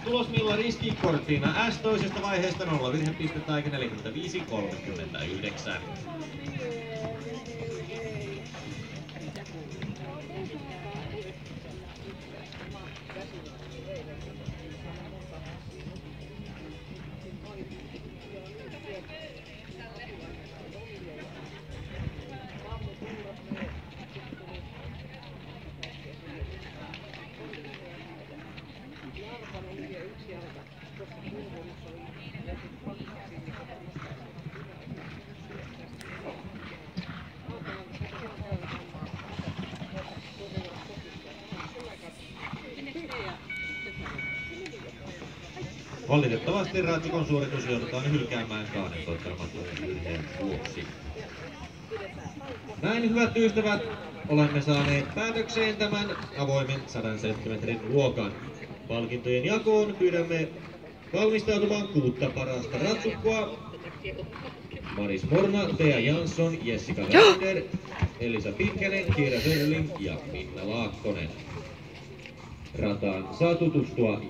Tulos Milla Riski Cortina S toisesta vaiheesta 0 virhepistettä aika 45-39. Valitettavasti Ratsikon suoritus joudutaan hylkäämään 2 koettelemattoman virheen vuoksi. Näin, hyvät ystävät, olemme saaneet päätökseen tämän avoimen 100 senttimetrin luokan. Palkintojen jakoon pyydämme valmistautumaan 6 parasta ratsukkoa. Maris Morna, Tea Jansson, Jessica Rander, Elisa Pitkänen, Kiira Sörling ja Minna Laakkonen. Rataan saa tutustua